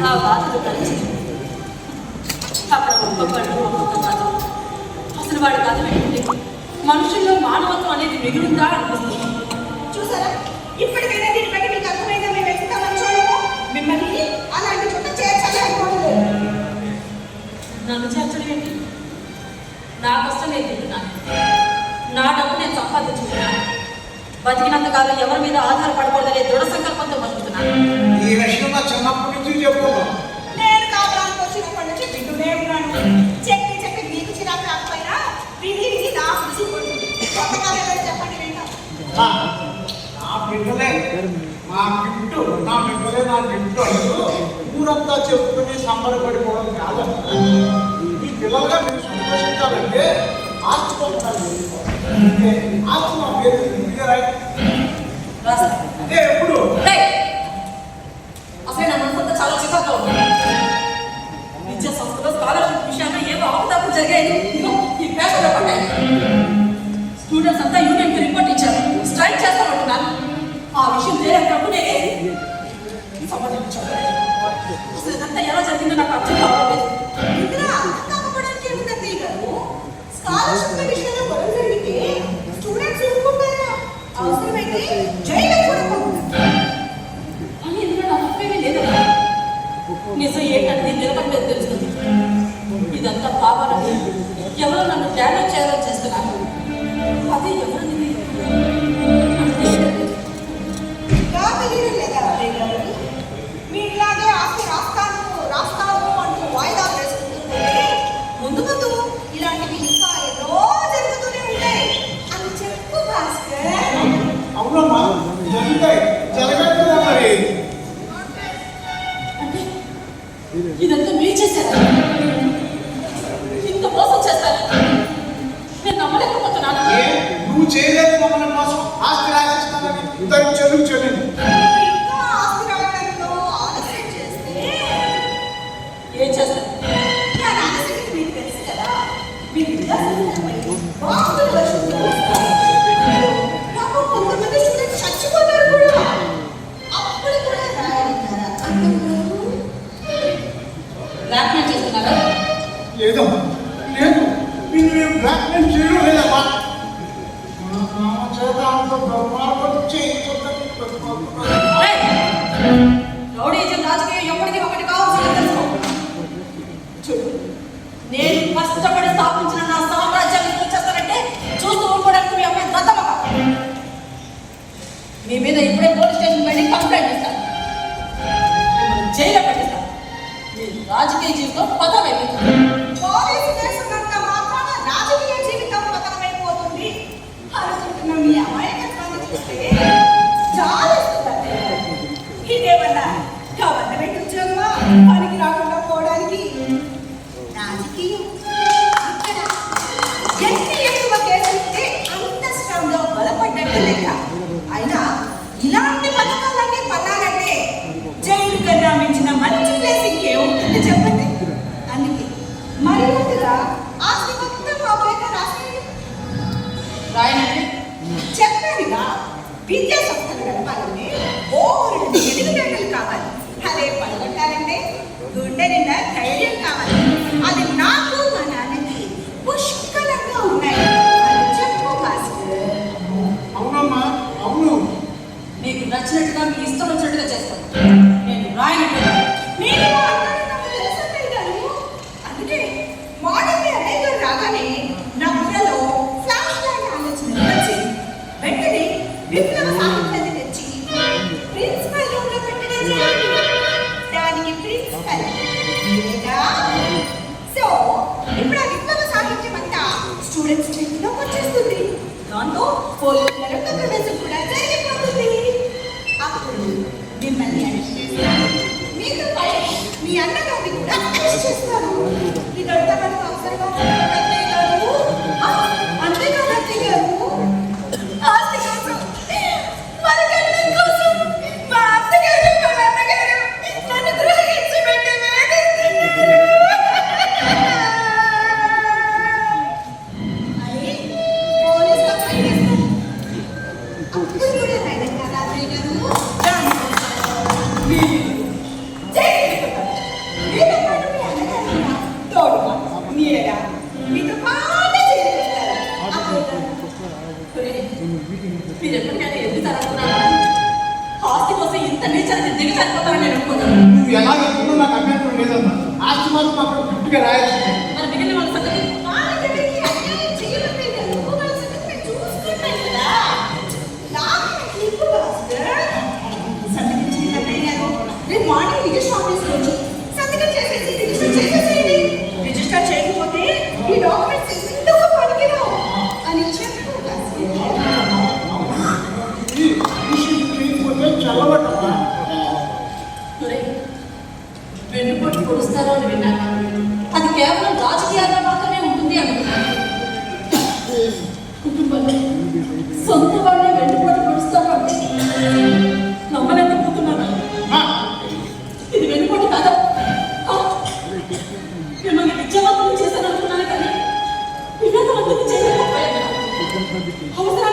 ఆ బాధలు కలిసి అక్కడ ఒక్కొక్కళ్ళు ఒక్కొక్క కథ. అసలు వాడి కథ ఏంటంటే మనుషుల్లో మానవత్వం అనేది మిగులుందా అనిపిస్తుంది. చూసారా, ఇప్పటికైనా దీన్ని బట్టి మీకు అర్థమైందా? మేము ఎంత మంచోళ్ళమో మిమ్మల్ని అలాంటి చోట చేర్చాలి అనుకోవట్లేదు. నన్ను చేర్చడం ఏంటి? నా కష్టం నేను తింటున్నాను, నా డబ్బు నేను సంపాదించుకుంటున్నాను, బతికినంతకాలం ఎవరి మీద ఆధారపడకూడదనే దృఢ సంకల్పంతో బతుకుతున్నాను. ఈ విషయం నా చిన్నప్పటి నుంచి చెప్పుకున్నాను. నేను కావడానికి వచ్చినప్పటి నుంచి వింటూనే ఉన్నాను. చెప్పి చెప్పి మీకు చిరాకు రాకపోయినా విని విని నాకు విసిగిపోతుంది. కొత్తగా ఏదైనా చెప్పండి వింటాం. నా బిడ్డలే నా గిఫ్ట్, నా బిడ్డలే నా గిఫ్ట్ అంటూ ఊరంతా చెప్పుకుని సంబరపడిపోవడం కాదు. ఈ పిల్లలుగా మీరు సంతోషించాలంటే ఆస్తి పొందాలి. ఆస్తి నా పేరు అదే ఎప్పుడు అసలు నా మనసంతా చాలా చికాకుగా ఉంది. విద్యా సంస్థలో స్కాలర్షిప్ విషయంలో ఏవో అవకతవకలు జరిగాయి. ఈ పేపర్లో పడ్డాయి. స్టూడెంట్స్ అంతా యూనియన్కి రిపోర్ట్ ఇచ్చారు, స్ట్రైక్ చేస్తామంటున్నాను. ఆ విషయం తెలియనప్పుడు నేనే సమాధానించాను. అసలు ఇదంతా ఎలా జరిగిందో నాకు అర్థం కావట్లేదు. ఇందులో అర్థం కాకపోవడానికి ఏముందండి గారు? స్కాలర్షిప్ విషయంలో గొడవ జరిగితే స్టూడెంట్స్ ఊరుకుంటారా? అవసరమైతే జైలు కూడా పోతున్నారు. కానీ ఇందులో నా తప్పేమీ లేదన్నా. నిజం ఏంటంటే నిలబడి మీద తెలుస్తుంది. ఇదంతా కావాలని ఎవరో నన్ను డ్యామేజ్ చేయాలని చేస్తున్నాను. అదే ఎవరిది తెలియడం లేదా గారు? మీలాగే ఆస్తి రాస్తాను అంటూ వాయిదా వేసుకుంటుంటే ముందు ముందు ఇలాంటివి ఇంకా ఎన్నో జరుగుతూనే ఉంటాయి అని చెప్పు భాస్కర్. అవునమ్మా, జరుగుతాయి, జరగట్లేదు మరి. అంటే ఇదంతా మీరు చేశారా? ఇంత మోసం చేస్తారా? నేను నమ్మలేకపోతున్నాను. నువ్వు చేయలేదు మమ్మల్ని మోసం. ఆస్తి రాసిస్తానని దాన్ని చెల్లు చెల్లింది. ఇంకా ఆస్తి రావడంలో ఆలస్యం చేస్తే ఏం చేస్తారు? నా ఆలస్యం మీకు తెలుసు కదా. మీరు విద్యాసంస్థలపై బాగుంది వర్షంలో నాకు కొంతమంది స్టూడెంట్స్ చచ్చిపోతారు కూడా. అప్పుడు కూడా రాయాలంటారా? బ్లాక్మెయిల్ చేస్తున్నారా? లేదమ్మా, లేదు. మీరు బ్లాక్మెయిల్ చేయడం లేదమ్మా. చేత అంత బ్రహ్మాండం చేయించుకుంటే రౌడీజం రాజకీయం ఎప్పటికీ ఒకటి కావాల్సింది తెలుసుకో. చూడు, నేను కష్టపడి స్థాపించిన నా సామ్రాజ్యాన్ని వచ్చేస్తానంటే చూస్తూ ఊరుకోవడానికి మీ అమ్మాయి దత్తమ్మ. మీ మీద ఇప్పుడే పోలీస్ స్టేషన్ వెళ్ళి కంప్లైంట్ ఇస్తాను, జైల్లో పెట్టిస్తాను. మీ రాజకీయ జీవితం పతమైపోతుంది. పోలీసు దేశమంతా మాత్రాన రాజకీయ జీవితం పతనమైపోతుంది అనుకుంటున్న మీ అమాయకత్వాన్ని చూస్తే జాలేస్తుందండి. ఇదేమన్నా గవర్నమెంట్ ఉద్యోగమా పనికి రాకుండా పోవడానికి? రాజకీయం ఇక్కడ ఎన్ని ఎక్కువ కేసులుంటే అంత స్ట్రాంగ్గా బలపడ్డట్టు లెక్క. అయినా ఇలాంటి పథకాలన్నీ పన్నాలంటే జైలు కన్నా మించిన మంచి ప్లేస్ ఇంకేముంటుంది చెప్పండి. అందుకే మర్యాదగా ఆస్తి మొత్తం మా పేరు రాసేయండి. రాయనండి. చెప్పానుగా, విద్యా సంస్థలు గడపాలంటే ఓరుడు తెలివితేటలు కావాలి. అదే పడగొట్టాలంటే గుండె నిండా ధైర్యం కావాలి. అది నాకు మా నాన్నకి పుష్కలంగా ఉన్నాయి అని చెప్పు భాస్కర్. అవునమ్మా, అవును. మీకు నచ్చినట్టుగా మీ ఇష్టం వచ్చినట్టుగా చేస్తాను. నేను రాయనట్టుగా. మీరు మాట్లాడినప్పుడు తెలుసండి గారు. అందుకే మార్నింగ్ అన్నయ్య గారు రాగానే నా బుర్రలో ఫ్లాష్ లాంటి ఆలోచన వచ్చి వెంటనే విప్లవ సాహిత్యాన్ని తెచ్చి ప్రిన్సిపల్ రూమ్ లో పెట్టిన చేయాలి. దానికి ప్రిన్సిపల్ మీరేగా. సో ఇప్పుడు ఆ విప్లవ సాహిత్యం అంతా స్టూడెంట్స్ చేతిలోకి వచ్చేస్తుంది. దాంతో పోలీసుల రంగ ప్రవేశం కూడా జరిగిపోతుంది. అప్పుడు మిమ్మల్ని అరెస్ట్ చేస్తారు. మీకు పై మీ అన్నగారిని కూడా అరెస్ట్ చేస్తారు. ఇదంతా మనకు అవసరమా అత్తయ్య గారు? అంతేకాదు అత్తయ్య గారు, ఆస్తి కోసం మన కన్నం కోసం మా అత్తగారు మా నాన్నగారు నన్ను గ్రహించి పెట్టి వేధిస్తున్నారు. అని పోలీస్ కంప్లైంట్ చేస్తారు. అప్పుడు కూడా రాయడం కదా అత్తయ్య గారు. జైలు చనిపోతారని నేను అనుకోను. నువ్వు ఎలా చెప్తున్నా నాకు అభ్యంతరం లేదమ్మా. ఆస్తి మాత్రం అక్కడ గట్టిగా రాయాల్సిందే. మరి మిగిలిన వాళ్ళ సంగతి వాళ్ళకి అన్యాయం చేయలేదు గారు. వాళ్ళ సంగతి నేను చూసుకుంటాను కదా. నాకు ఇప్పుడు భాస్కర్ సంతకం చేయాలంటే రేపు మార్నింగ్ రిజిస్టర్ ఆఫీస్కి వచ్చి సంతకం చేసేసి రిజిస్టర్ చేసేసేయండి. రిజిస్టర్ చేయకపోతే ఈ డాక్యుమెంట్స్ ఎందుకు పనికిరావు అని చెప్పు భాస్కర్. ఈ విషయం చేయకపోతే చల్లబట్టమ్మా. వెన్నుపోటు పొడుస్తారు అని విన్నాను. అది కేవలం రాజకీయాల్లో మాత్రమే ఉంటుంది అనుకున్నాను. కుటుంబంలో సొంత వాళ్ళే వెన్నుపోటు పొడుస్తారు అంటే నమ్మలేకపోతున్నాను. ఇది వెన్నుపోటు కాదా? మిమ్మల్ని విద్యావంతులు చేశాను అనుకున్నాను కానీ వివేకవంతులు చేయలేకపోయాను. అవసరాన్ని